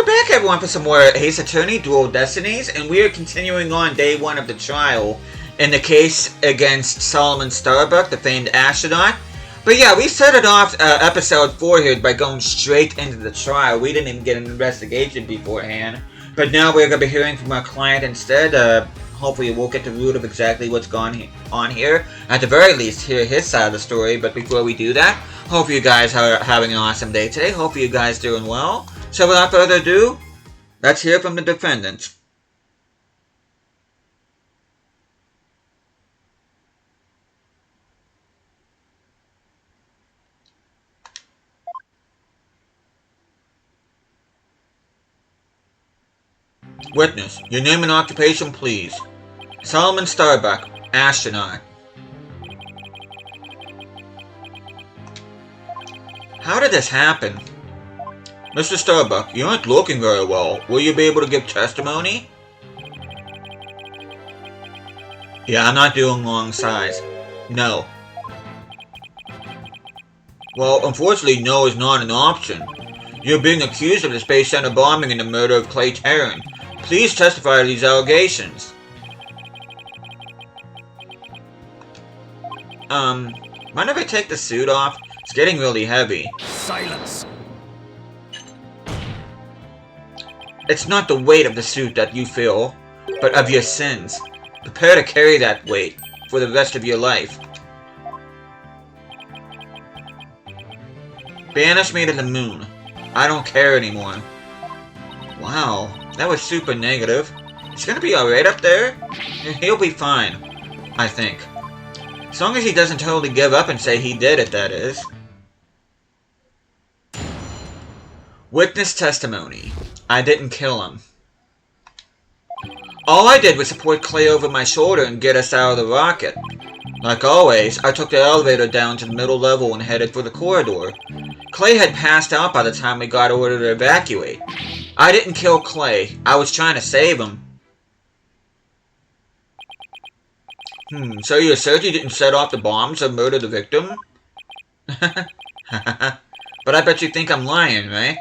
Welcome back, everyone, for some more Ace Attorney Dual Destinies, and we are continuing on day 1 of the trial in the case against Solomon Starbuck, the famed astronaut. But yeah, we started off episode 4 here by going straight into the trial. We didn't even get an investigation beforehand, but now we're going to be hearing from our client instead. Hopefully we'll get the root of exactly what's going on here. At the very least, hear his side of the story, but before we do that, hope you guys are having an awesome day today. Hope you guys doing well. So without further ado, let's hear from the defendant. Witness, your name and occupation, please. Solomon Starbuck, astronaut. How did this happen? Mr. Starbuck, you aren't looking very well. Will you be able to give testimony? Yeah, I'm not doing long size. No. Well, unfortunately, no is not an option. You're being accused of the Space Center bombing and the murder of Clay Terran. Please testify to these allegations. Mind if I take the suit off? It's getting really heavy. Silence! It's not the weight of the suit that you feel, but of your sins. Prepare to carry that weight for the rest of your life. Banish me to the moon. I don't care anymore. Wow, that was super negative. He's gonna be alright up there? He'll be fine, I think. As long as he doesn't totally give up and say he did it, that is. Witness testimony. I didn't kill him. All I did was support Clay over my shoulder and get us out of the rocket. Like always, I took the elevator down to the middle level and headed for the corridor. Clay had passed out by the time we got ordered to evacuate. I didn't kill Clay. I was trying to save him. So you assert you didn't set off the bombs or murder the victim? But I bet you think I'm lying, right?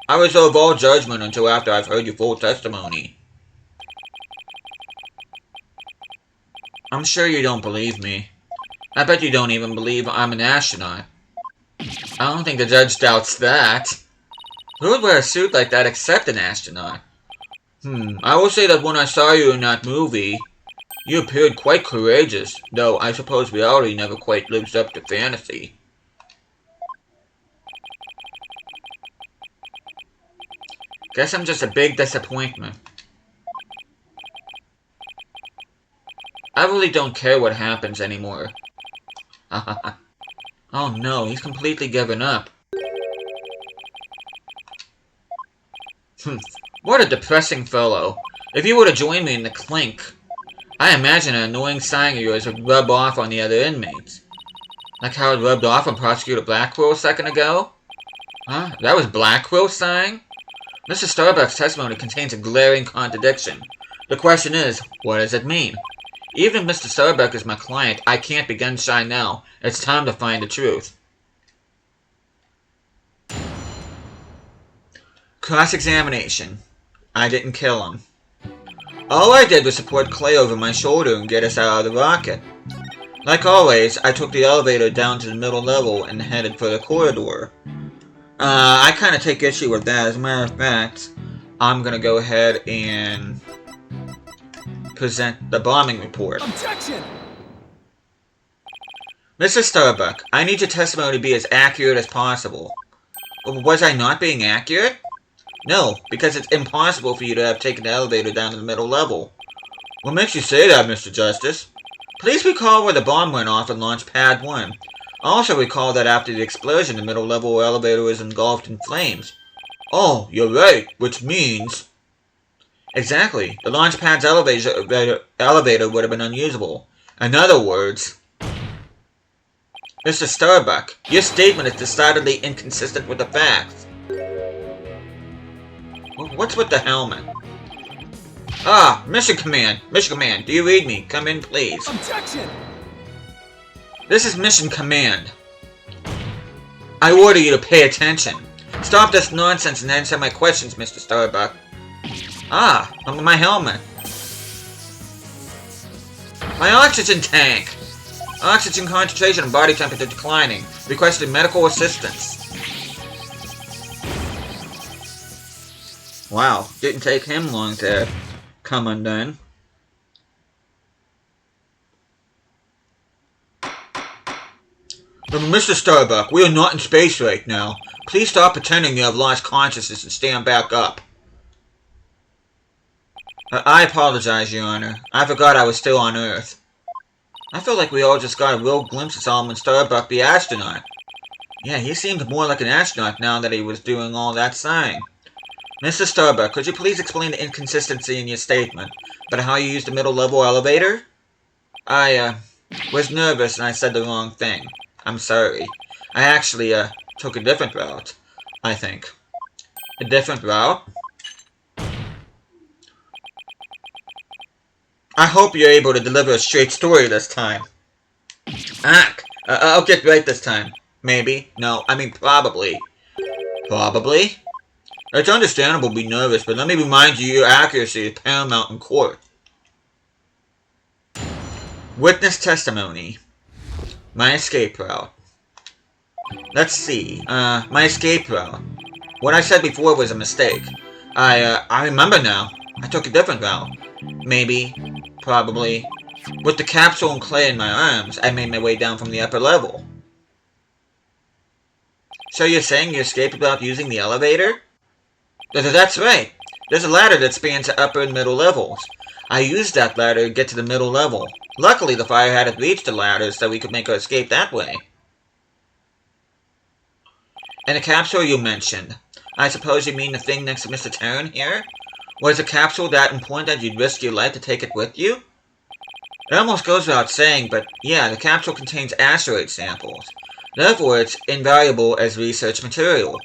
I reserve all judgment until after I've heard your full testimony. I'm sure you don't believe me. I bet you don't even believe I'm an astronaut. I don't think the judge doubts that. Who would wear a suit like that except an astronaut? I will say that when I saw you in that movie, you appeared quite courageous, though I suppose reality never quite lives up to fantasy. Guess I'm just a big disappointment. I really don't care what happens anymore. Oh no, he's completely given up. What a depressing fellow. If you were to join me in the clink, I imagine an annoying sighing of yours would rub off on the other inmates. Like how it rubbed off on Prosecutor Blackwell a second ago? Huh? That was Blackwell sighing? Mr. Starbuck's testimony contains a glaring contradiction. The question is, what does it mean? Even if Mr. Starbuck is my client, I can't be gun shy now. It's time to find the truth. Cross-examination. I didn't kill him. All I did was support Clay over my shoulder and get us out of the rocket. Like always, I took the elevator down to the middle level and headed for the corridor. I kind of take issue with that. As a matter of fact, I'm going to go ahead and present the bombing report. Objection! Mr. Starbuck, I need your testimony to be as accurate as possible. Was I not being accurate? No, because it's impossible for you to have taken the elevator down to the middle level. What makes you say that, Mr. Justice? Please recall where the bomb went off in Launch Pad 1. Also recall that after the explosion, the middle level elevator was engulfed in flames. Oh, you're right, which means... Exactly. The launch pad's elevator would have been unusable. In other words... Mr. Starbuck, your statement is decidedly inconsistent with the facts. What's with the helmet? Ah, Mission Command. Mission Command, do you read me? Come in, please. Objection! This is Mission Command. I order you to pay attention. Stop this nonsense and answer my questions, Mr. Starbuck. Ah, my helmet. My oxygen tank! Oxygen concentration and body temperature declining. Requesting medical assistance. Wow, didn't take him long to come undone. Mr. Starbuck, we are not in space right now. Please stop pretending you have lost consciousness and stand back up. I apologize, Your Honor. I forgot I was still on Earth. I feel like we all just got a real glimpse of Solomon Starbuck, the astronaut. Yeah, he seemed more like an astronaut now that he was doing all that sighing. Mr. Starbuck, could you please explain the inconsistency in your statement about how you used the middle-level elevator? I, was nervous and I said the wrong thing. I'm sorry. I actually, took a different route, I think. A different route? I hope you're able to deliver a straight story this time. I'll get right this time. Maybe. No, I mean probably. Probably? It's understandable to be nervous, but let me remind you your accuracy is paramount in court. Witness testimony. My escape route. Let's see. My escape route. What I said before was a mistake. I remember now. I took a different route. Maybe. Probably. With the capsule and clay in my arms, I made my way down from the upper level. So you're saying you escaped without using the elevator? That's right. There's a ladder that spans the upper and middle levels. I used that ladder to get to the middle level. Luckily, the fire hadn't reached the ladder, so we could make our escape that way. And the capsule you mentioned. I suppose you mean the thing next to Mr. Tarrant here? Was the capsule that important that you'd risk your life to take it with you? It almost goes without saying, but yeah, the capsule contains asteroid samples. Therefore, it's invaluable as research material.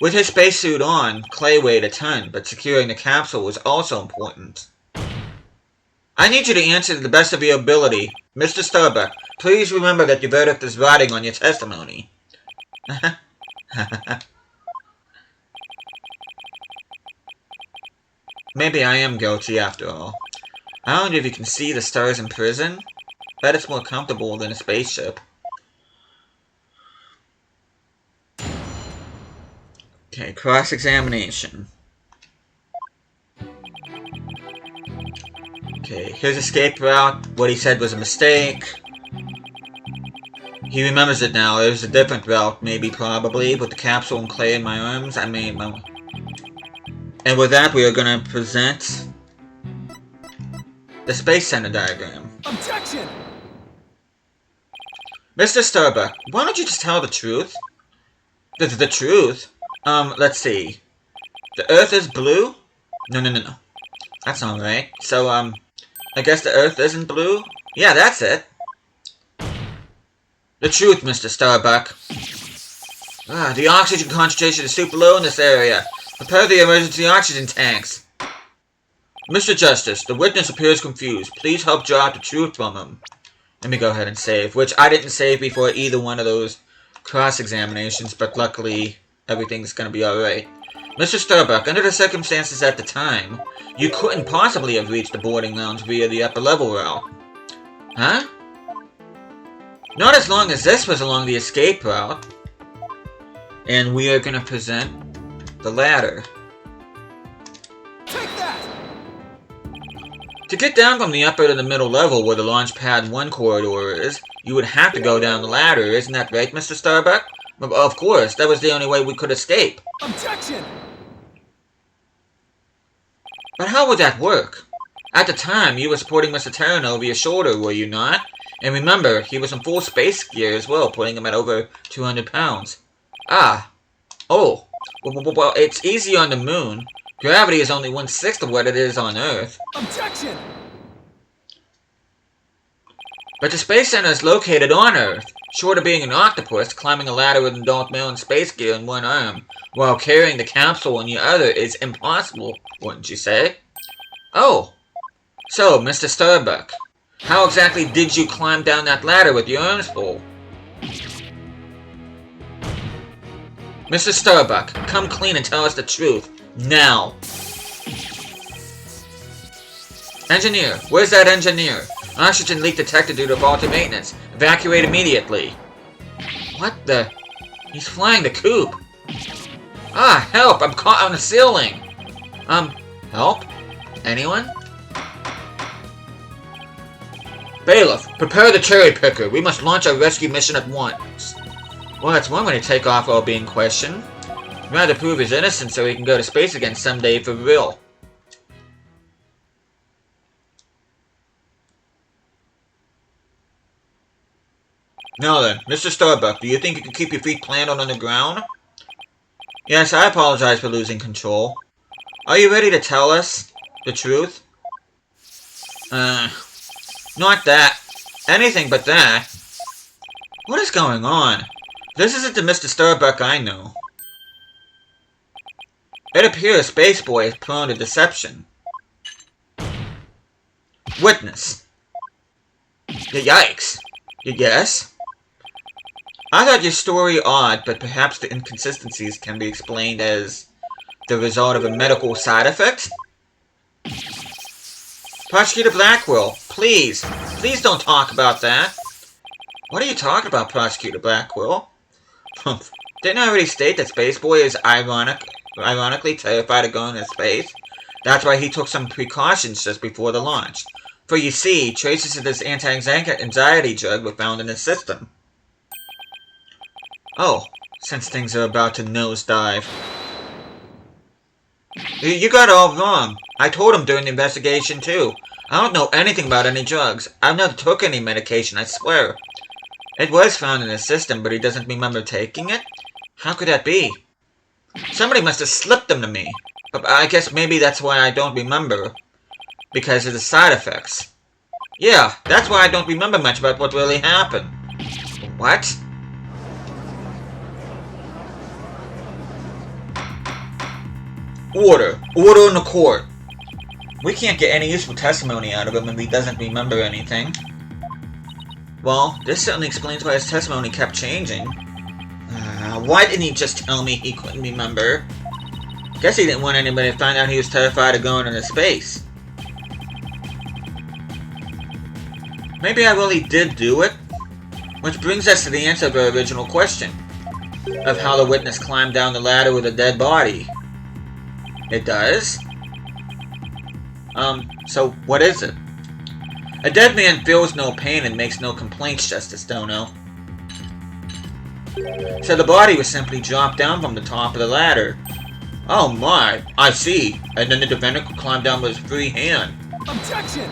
With his spacesuit on, Clay weighed a ton, but securing the capsule was also important. I need you to answer to the best of your ability. Mr. Starbuck, please remember that your verdict is riding on your testimony. Maybe I am guilty after all. I wonder if you can see the stars in prison? Bet it's more comfortable than a spaceship. Okay, cross-examination. Okay, his escape route, what he said was a mistake. He remembers it now, it was a different route, maybe, probably, with the capsule and clay in my arms. I made my... And with that, we are going to present the Space Center diagram. Objection! Mr. Starbuck, why don't you just tell the truth? The truth? Let's see. The Earth is blue? No. That's not right. So, I guess the Earth isn't blue? Yeah, that's it. The truth, Mr. Starbuck. The oxygen concentration is super low in this area. Prepare the emergency oxygen tanks. Mr. Justice, the witness appears confused. Please help draw out the truth from him. Let me go ahead and save, which I didn't save before either one of those cross-examinations, but luckily everything's gonna be alright. Mr. Starbuck, under the circumstances at the time, you couldn't possibly have reached the boarding lounge via the upper level route. Huh? Not as long as this was along the escape route. And we are gonna present the ladder. Take that! To get down from the upper to the middle level where the launch pad 1 corridor is, you would have to go down the ladder, isn't that right, Mr. Starbuck? Of course, that was the only way we could escape. Objection! But how would that work? At the time, you were supporting Mr. Tarrant over your shoulder, were you not? And remember, he was in full space gear as well, putting him at over 200 pounds. Ah. Oh. Well, it's easy on the moon. Gravity is only 1/6 of what it is on Earth. Objection! But the Space Center is located on Earth. Short of being an octopus, climbing a ladder with an adult male in space gear in one arm, while carrying the capsule in the other is impossible, wouldn't you say? Oh. So, Mr. Starbuck, how exactly did you climb down that ladder with your arms full? Mr. Starbuck, come clean and tell us the truth. Now. Engineer, where's that engineer? Oxygen leak detected due to faulty maintenance. Evacuate immediately. What the? He's flying the coop. Ah, help! I'm caught on the ceiling! Help? Anyone? Bailiff, prepare the cherry picker. We must launch our rescue mission at once. Well, that's one way to take off while being questioned. I'd rather prove his innocence so he can go to space again someday for real. Now then, Mr. Starbuck, do you think you can keep your feet planted on the ground? Yes, I apologize for losing control. Are you ready to tell us the truth? Not that. Anything but that. What is going on? This isn't the Mr. Starbuck I know. It appears Space Boy is prone to deception. Witness. Yikes. Yes? I thought your story odd, but perhaps the inconsistencies can be explained as the result of a medical side effect? Prosecutor Blackwell, please don't talk about that. What are you talking about, Prosecutor Blackwell? Didn't I already state that Space Boy is ironically terrified of going into space? That's why he took some precautions just before the launch. For you see, traces of this anti-anxiety drug were found in his system. Oh, since things are about to nosedive. You got it all wrong. I told him during the investigation, too. I don't know anything about any drugs. I've never took any medication, I swear. It was found in his system, but he doesn't remember taking it? How could that be? Somebody must have slipped them to me. But I guess maybe that's why I don't remember. Because of the side effects. Yeah, that's why I don't remember much about what really happened. What? Order. Order in the court. We can't get any useful testimony out of him if he doesn't remember anything. Well, this certainly explains why his testimony kept changing. Why didn't he just tell me he couldn't remember? Guess he didn't want anybody to find out he was terrified of going into space. Maybe I really did do it? Which brings us to the answer of our original question. Of how the witness climbed down the ladder with a dead body. It does? So what is it? A dead man feels no pain and makes no complaints, Justice Dono. So the body was simply dropped down from the top of the ladder. Oh my, I see. And then the defendant could climb down with his free hand. Objection!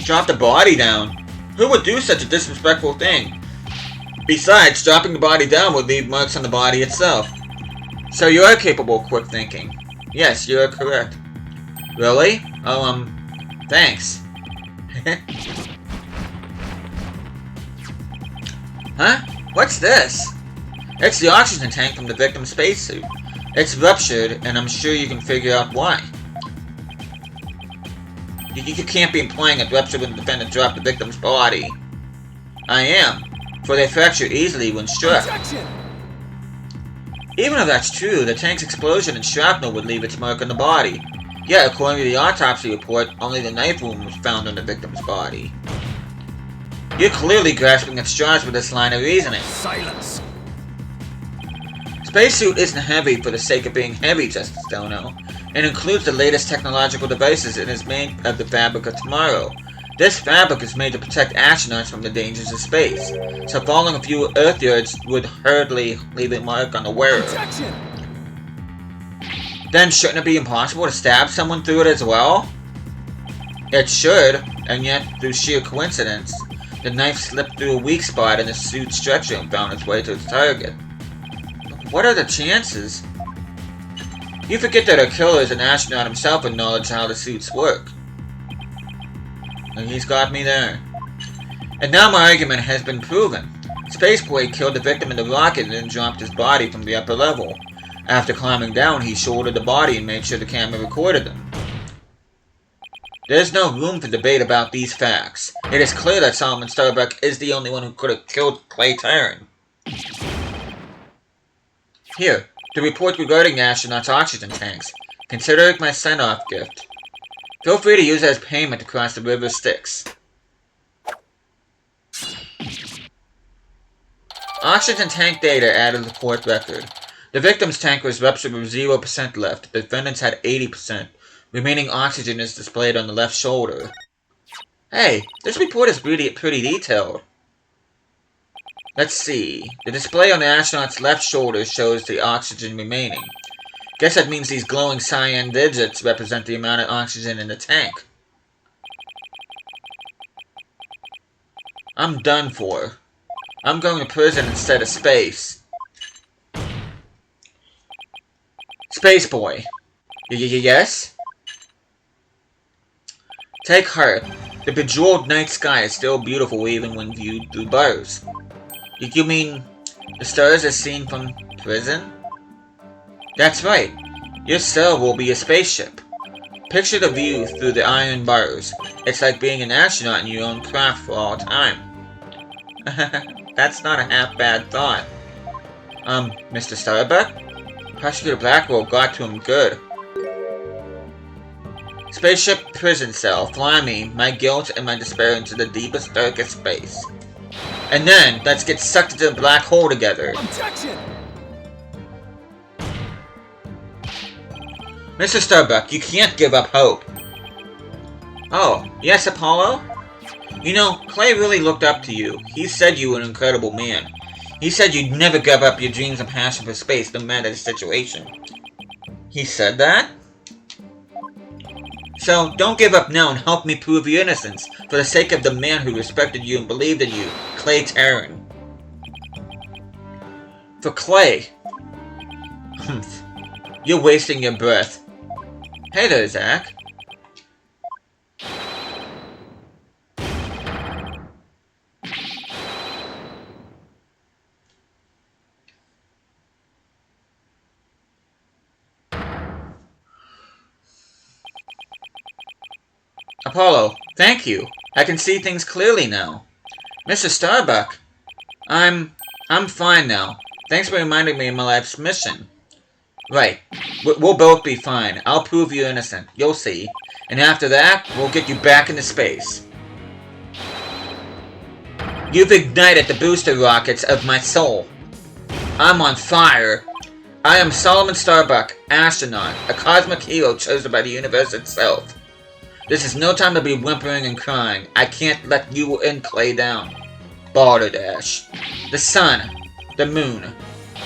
Drop the body down? Who would do such a disrespectful thing? Besides, dropping the body down would leave marks on the body itself. So you are capable of quick thinking. Yes, you are correct. Really? Oh, thanks. Huh? What's this? It's the oxygen tank from the victim's spacesuit. It's ruptured, and I'm sure you can figure out why. You can't be implying it ruptured when the defendant dropped the victim's body. I am, for they fracture easily when struck. Objection! Even if that's true, the tank's explosion and shrapnel would leave its mark on the body. Yet, according to the autopsy report, only the knife wound was found on the victim's body. You're clearly grasping at straws with this line of reasoning. Silence! Spacesuit isn't heavy for the sake of being heavy, Justice Dono. It includes the latest technological devices and is made of the fabric of tomorrow. This fabric is made to protect astronauts from the dangers of space, so falling a few Earth yards would hardly leave a mark on the wearer. Protection. Then shouldn't it be impossible to stab someone through it as well? It should, and yet, through sheer coincidence, the knife slipped through a weak spot in the suit's structure and found its way to its target. What are the chances? You forget that our killer is an astronaut himself with knowledge how the suits work. And he's got me there. And now my argument has been proven. Spaceboy killed the victim in the rocket and then dropped his body from the upper level. After climbing down, he shouldered the body and made sure the camera recorded them. There's no room for debate about these facts. It is clear that Solomon Starbuck is the only one who could have killed Clay Tarrant. Here, the report regarding the astronauts' oxygen tanks. Consider it my send-off gift. Feel free to use it as payment to cross the river Styx. Oxygen tank data added to the court record. The victim's tank was ruptured with 0% left. The defendant's had 80%. Remaining oxygen is displayed on the left shoulder. Hey, this report is pretty detailed. Let's see. The display on the astronaut's left shoulder shows the oxygen remaining. Guess that means these glowing cyan digits represent the amount of oxygen in the tank. I'm done for. I'm going to prison instead of space. Space boy. Yes? Take heart. The bejeweled night sky is still beautiful even when viewed through bars. You mean the stars as seen from prison? That's right. Your cell will be a spaceship. Picture the view through the iron bars. It's like being an astronaut in your own craft for all time. That's not a half-bad thought. Mr. Starbuck? Prosecutor Blackwell got to him good. Spaceship prison cell, fly me, my guilt, and my despair into the deepest, darkest space. And then, let's get sucked into the black hole together. Objection! Mr. Starbuck, you can't give up hope. Oh, yes, Apollo? You know, Clay really looked up to you. He said you were an incredible man. He said you'd never give up your dreams and passion for space, no matter the situation. He said that? So, don't give up now and help me prove your innocence, for the sake of the man who respected you and believed in you, Clay Tarrant. For Clay. Humph. You're wasting your breath. Hey there, Zach. Apollo, thank you. I can see things clearly now. Mr. Starbuck, I'm fine now. Thanks for reminding me of my life's mission. Right. We'll both be fine. I'll prove you innocent. You'll see. And after that, we'll get you back into space. You've ignited the booster rockets of my soul. I'm on fire. I am Solomon Starbuck, astronaut, a cosmic hero chosen by the universe itself. This is no time to be whimpering and crying. I can't let you and Clay down. Balderdash. The sun. The moon.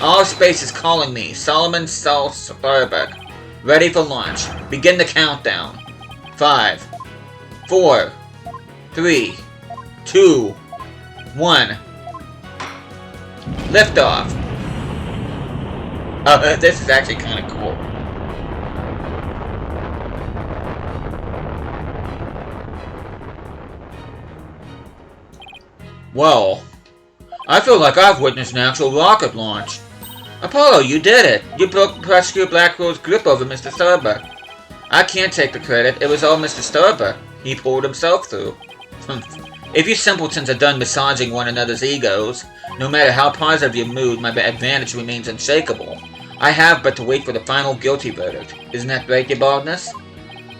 All of space is calling me. Solomon Starbuck. Ready for launch. Begin the countdown. 5, 4, 3, 2, 1. Liftoff. This is actually kind of cool. Well, I feel like I've witnessed an actual rocket launch. Apollo, you did it! You broke Prosecutor Blackwell's grip over Mr. Starbuck. I can't take the credit. It was all Mr. Starbuck. He pulled himself through. If you simpletons are done massaging one another's egos, no matter how positive your mood, my advantage remains unshakable. I have but to wait for the final guilty verdict. Isn't that right, your baldness?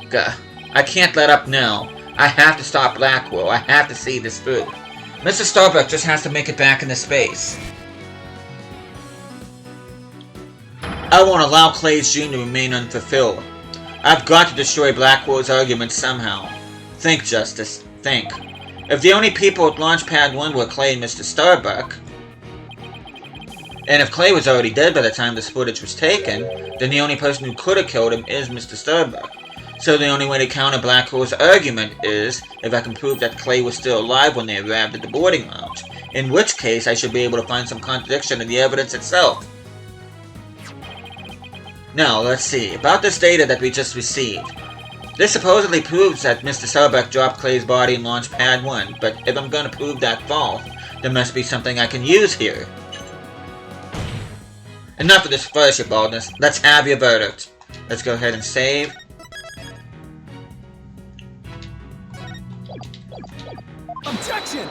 Gah. I can't let up now. I have to stop Blackwell. I have to see this through. Mr. Starbuck just has to make it back into space. I won't allow Clay's dream to remain unfulfilled. I've got to destroy Blackwell's argument somehow. Think, Justice. Think. If the only people at Launchpad 1 were Clay and Mr. Starbuck, and if Clay was already dead by the time this footage was taken, then the only person who could have killed him is Mr. Starbuck. So the only way to counter Blackwell's argument is if I can prove that Clay was still alive when they arrived at the boarding lounge, in which case I should be able to find some contradiction in the evidence itself. Now, let's see, about this data that we just received. This supposedly proves that Mr. Starbuck dropped Clay's body in Launchpad 1, but if I'm going to prove that false, there must be something I can use here. Enough of this farce, your baldness. Let's have your verdict. Let's go ahead and save. Objection!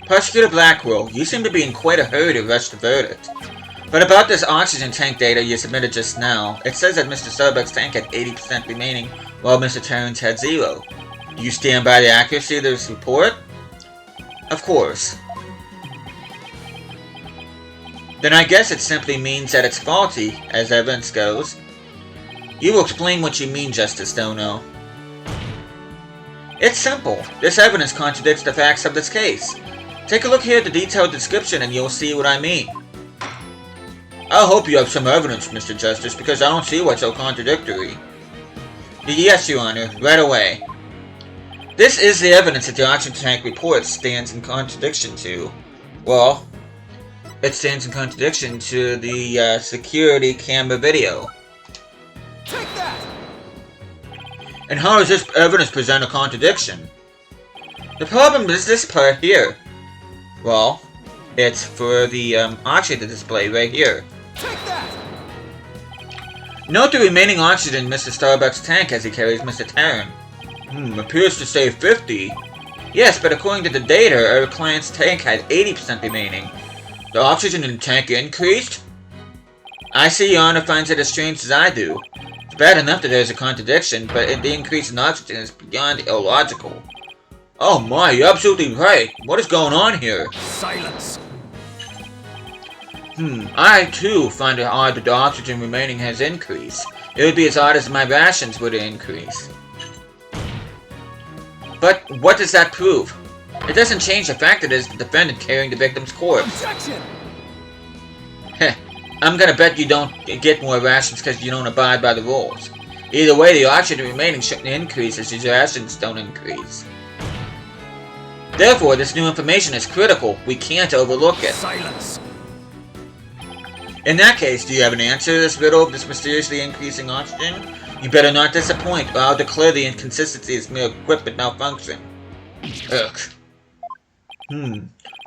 Prosecutor Blackwell, you seem to be in quite a hurry to rush the verdict. But about this oxygen tank data you submitted just now, it says that Mr. Starbuck's tank had 80% remaining, while Mr. Terrence had 0. Do you stand by the accuracy of this report? Of course. Then I guess it simply means that it's faulty, as evidence goes. You will explain what you mean, Justice Dono. It's simple. This evidence contradicts the facts of this case. Take a look here at the detailed description and you'll see what I mean. I hope you have some evidence, Mr. Justice, because I don't see what's so contradictory. Yes, Your Honor, right away. This is the evidence that the oxygen tank report stands in contradiction to. Well, it stands in contradiction to the security camera video. Take that! And how does this evidence present a contradiction? The problem is this part here. Well, it's for the oxygen display right here. Take that! Note the remaining oxygen in Mr. Starbuck's tank as he carries Mr. Terran. Appears to say 50. Yes, but according to the data, our client's tank had 80% remaining. The oxygen in the tank increased? I see Your Honor finds it as strange as I do. It's bad enough that there's a contradiction, but the increase in oxygen is beyond illogical. Oh my, you're absolutely right. What is going on here? Silence! I too find it odd that the oxygen remaining has increased. It would be as odd as my rations would increase. But what does that prove? It doesn't change the fact that it is the defendant carrying the victim's corpse. Objection! Heh, I'm gonna bet you don't get more rations because you don't abide by the rules. Either way, the oxygen remaining shouldn't increase as your rations don't increase. Therefore, this new information is critical. We can't overlook it. Silence! In that case, do you have an answer to this riddle of this mysteriously increasing oxygen? You better not disappoint, or I'll declare the inconsistency as mere equipment malfunction. Ugh.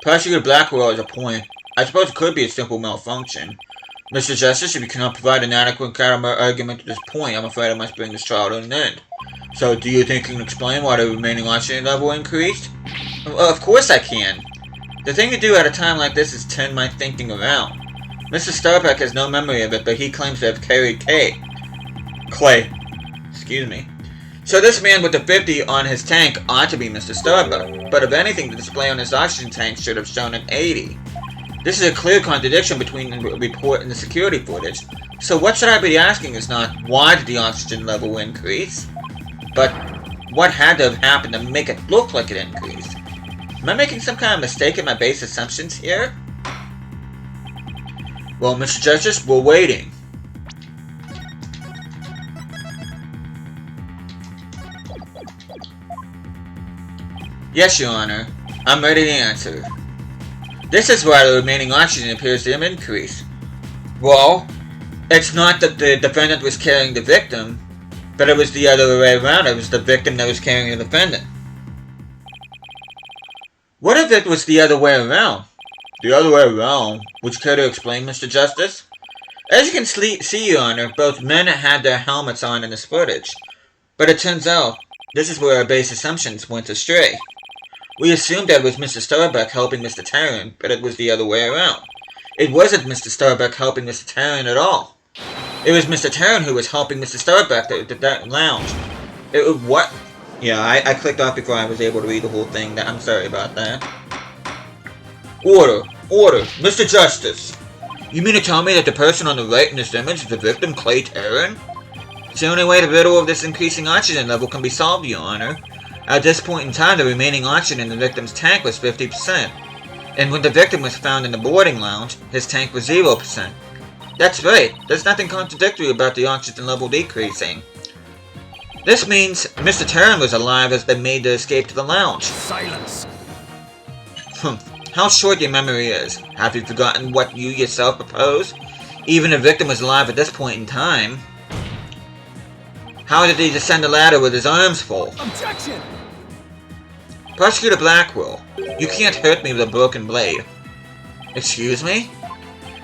Prosecutor Blackwell has a point. I suppose it could be a simple malfunction. Mr. Justice, if you cannot provide an adequate counter-argument to this point, I'm afraid I must bring this trial to an end. So, do you think you can explain why the remaining oxygen level increased? Well, of course I can. The thing to do at a time like this is turn my thinking around. Mr. Starbuck has no memory of it, but he claims to have carried Clay. Excuse me. So this man with the 50 on his tank ought to be Mr. Starbuck, but if anything, the display on his oxygen tank should have shown an 80. This is a clear contradiction between the report and the security footage. So what should I be asking is not, why did the oxygen level increase? But, what had to have happened to make it look like it increased? Am I making some kind of mistake in my base assumptions here? Well, Mr. Justice, we're waiting. Yes, Your Honor. I'm ready to answer. This is why the remaining oxygen appears to have increased. Well, it's not that the defendant was carrying the victim, but it was the other way around. It was the victim that was carrying the defendant. What if it was the other way around? The other way around? Would you care to explain, Mr. Justice? As you can see, Your Honor, both men had their helmets on in this footage. But it turns out, this is where our base assumptions went astray. We assumed that it was Mr. Starbuck helping Mr. Terran, but it was the other way around. It wasn't Mr. Starbuck helping Mr. Terran at all. It was Mr. Terran who was helping Mr. Starbuck at that lounge. What? Yeah, I clicked off before I was able to read the whole thing. I'm sorry about that. Order! Order! Mr. Justice! You mean to tell me that the person on the right in this image is the victim, Clay Terran? It's the only way the riddle of this increasing oxygen level can be solved, Your Honor. At this point in time, the remaining oxygen in the victim's tank was 50%. And when the victim was found in the boarding lounge, his tank was 0%. That's right. There's nothing contradictory about the oxygen level decreasing. This means Mr. Terran was alive as they made their escape to the lounge. Silence! How short your memory is. Have you forgotten what you yourself proposed? Even the victim was alive at this point in time. How did he descend the ladder with his arms full? Objection! Prosecutor Blackwell, you can't hurt me with a broken blade. Excuse me?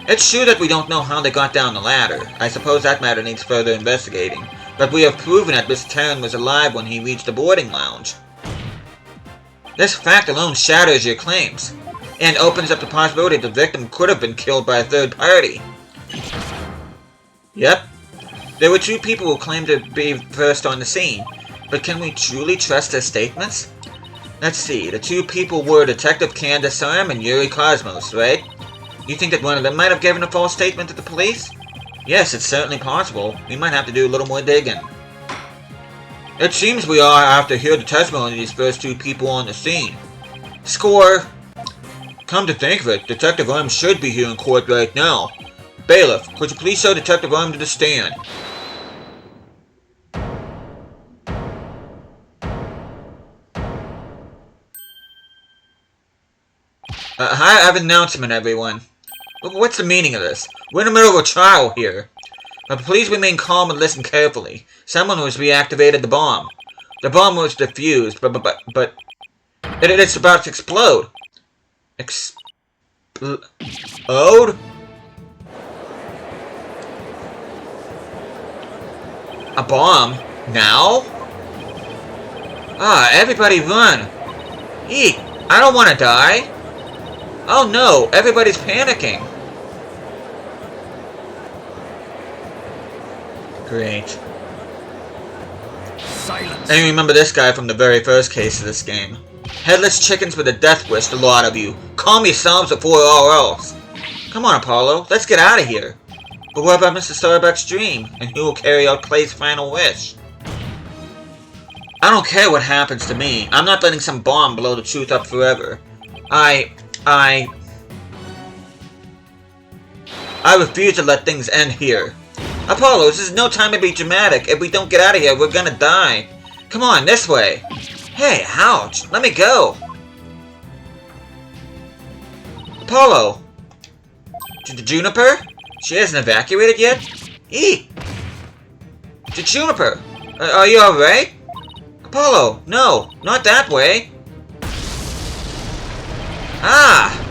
It's true that we don't know how they got down the ladder. I suppose that matter needs further investigating. But we have proven that Mr. Terran was alive when he reached the boarding lounge. This fact alone shatters your claims. and opens up the possibility the victim could have been killed by a third party. Yep. There were 2 people who claimed to be first on the scene, but can we truly trust their statements? Let's see, the 2 people were Detective Candace Arm and Yuri Cosmos, right? You think that one of them might have given a false statement to the police? Yes, it's certainly possible. We might have to do a little more digging. It seems we all have to hear the testimony of these first 2 people on the scene. Score! Come to think of it, Detective Arm should be here in court right now. Bailiff, could you please show Detective Arm to the stand? I have an announcement, everyone. What's the meaning of this? We're in the middle of a trial here. But please remain calm and listen carefully. Someone has reactivated the bomb. The bomb was defused, but it's about to explode. Explode? A bomb? Now? Ah, everybody run. Eek, I don't want to die. Oh no, everybody's panicking. Great. Silence. And remember this guy from the very first case of this game. Headless chickens with a death wish, the lot of you. Calm yourselves before all else. Come on, Apollo, let's get out of here. But what about Mr. Starbuck's dream? And who will carry out Clay's final wish? I don't care what happens to me. I'm not letting some bomb blow the truth up forever. I refuse to let things end here. Apollo, this is no time to be dramatic. If we don't get out of here, we're gonna die. Come on, this way. Hey, ouch. Let me go. Apollo. Juniper? She hasn't evacuated yet? Eek. Juniper, are you alright? Apollo, no, not that way. Ah!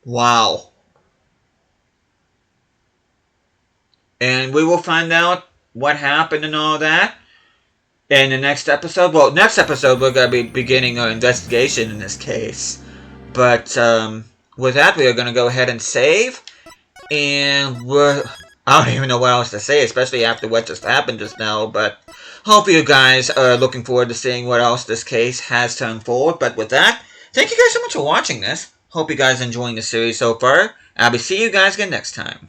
Wow. And we will find out what happened and all that in the next episode. Well, next episode we're going to be beginning our investigation in this case. But with that, we are going to go ahead and save. And I don't even know what else to say, especially after what just happened just now. But hope you guys are looking forward to seeing what else this case has to unfold. But with that, thank you guys so much for watching this. Hope you guys are enjoying the series so far. I'll be seeing you guys again next time.